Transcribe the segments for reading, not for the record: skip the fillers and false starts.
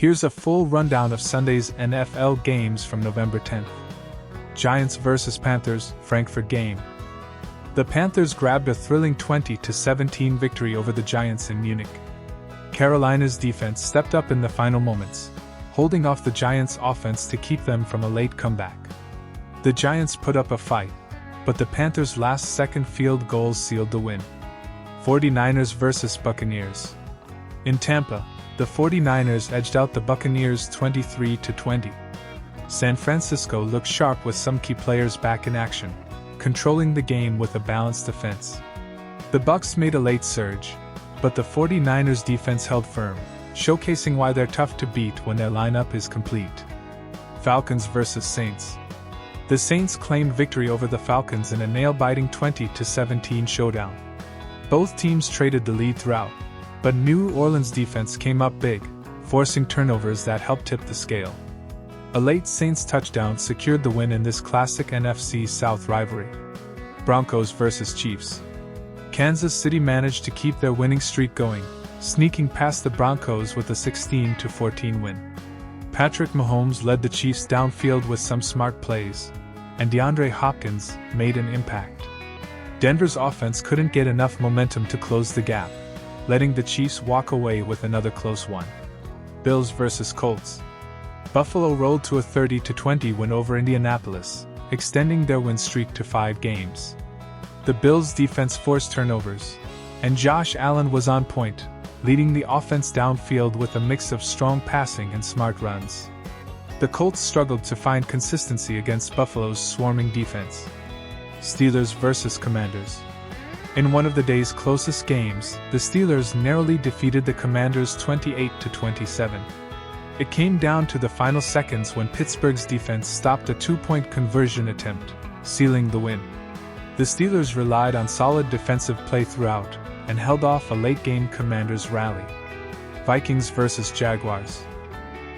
Here's a full rundown of Sunday's NFL games from November 10th. Giants vs. Panthers, Frankfurt game. The Panthers grabbed a thrilling 20-17 victory over the Giants in Munich. Carolina's defense stepped up in the final moments, holding off the Giants' offense to keep them from a late comeback. The Giants put up a fight, but the Panthers' last-second field goals sealed the win. 49ers vs. Buccaneers. In Tampa, the 49ers edged out the Buccaneers 23-20. San Francisco looked sharp with some key players back in action, controlling the game with a balanced defense. The Bucs made a late surge, but the 49ers defense held firm, showcasing why they're tough to beat when their lineup is complete. Falcons vs. Saints. The Saints claimed victory over the Falcons in a nail-biting 20-17 showdown. Both teams traded the lead throughout, but New Orleans' defense came up big, forcing turnovers that helped tip the scale. A late Saints touchdown secured the win in this classic NFC South rivalry. Broncos vs. Chiefs. Kansas City managed to keep their winning streak going, sneaking past the Broncos with a 16-14 win. Patrick Mahomes led the Chiefs downfield with some smart plays, and DeAndre Hopkins made an impact. Denver's offense couldn't get enough momentum to close the gap, letting the Chiefs walk away with another close one. Bills vs. Colts. Buffalo rolled to a 30-20 win over Indianapolis, extending their win streak to 5 games. The Bills' defense forced turnovers, and Josh Allen was on point, leading the offense downfield with a mix of strong passing and smart runs. The Colts struggled to find consistency against Buffalo's swarming defense. Steelers vs. Commanders. In one of the day's closest games, the Steelers narrowly defeated the Commanders 28-27. It came down to the final seconds when Pittsburgh's defense stopped a 2-point conversion attempt, sealing the win. The Steelers relied on solid defensive play throughout and held off a late-game Commanders rally. Vikings vs. Jaguars.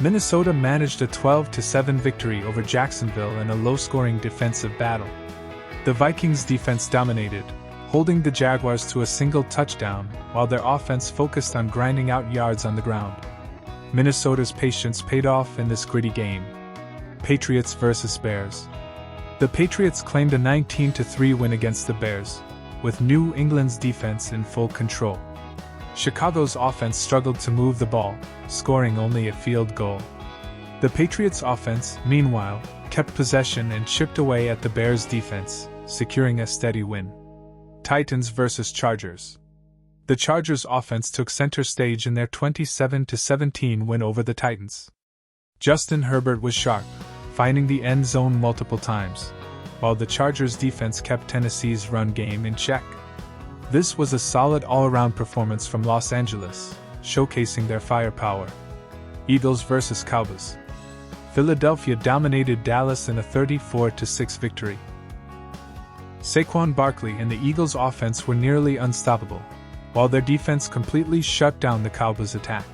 Minnesota managed a 12-7 victory over Jacksonville in a low-scoring defensive battle. The Vikings' defense dominated, holding the Jaguars to a single touchdown while their offense focused on grinding out yards on the ground. Minnesota's patience paid off in this gritty game. Patriots vs. Bears. The Patriots claimed a 19-3 win against the Bears, with New England's defense in full control. Chicago's offense struggled to move the ball, scoring only a field goal. The Patriots' offense, meanwhile, kept possession and chipped away at the Bears' defense, securing a steady win. Titans vs. Chargers. The Chargers' offense took center stage in their 27-17 win over the Titans. Justin Herbert was sharp, finding the end zone multiple times, while the Chargers' defense kept Tennessee's run game in check. This was a solid all-around performance from Los Angeles, showcasing their firepower. Eagles vs. Cowboys. Philadelphia dominated Dallas in a 34-6 victory. Saquon Barkley and the Eagles' offense were nearly unstoppable, while their defense completely shut down the Cowboys' attack.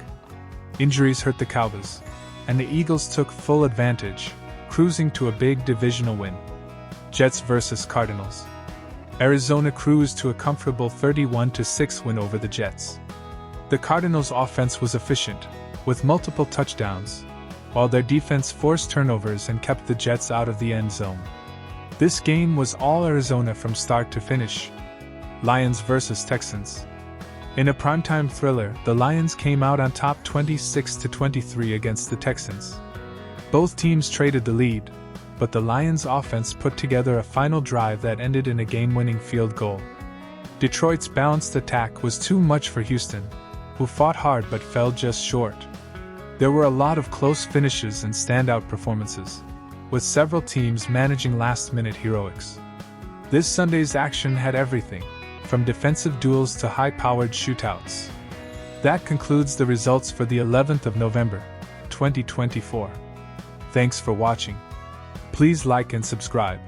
Injuries hurt the Cowboys, and the Eagles took full advantage, cruising to a big divisional win. Jets vs. Cardinals. Arizona cruised to a comfortable 31-6 win over the Jets. The Cardinals' offense was efficient, with multiple touchdowns, while their defense forced turnovers and kept the Jets out of the end zone. This game was all Arizona from start to finish. Lions vs. Texans. In a primetime thriller, the Lions came out on top 26-23 against the Texans. Both teams traded the lead, but the Lions' offense put together a final drive that ended in a game-winning field goal. Detroit's balanced attack was too much for Houston, who fought hard but fell just short. There were a lot of close finishes and standout performances, with several teams managing last-minute heroics. This Sunday's action had everything, from defensive duels to high-powered shootouts. That concludes the results for the 11th of November, 2024. Thanks for watching. Please like and subscribe.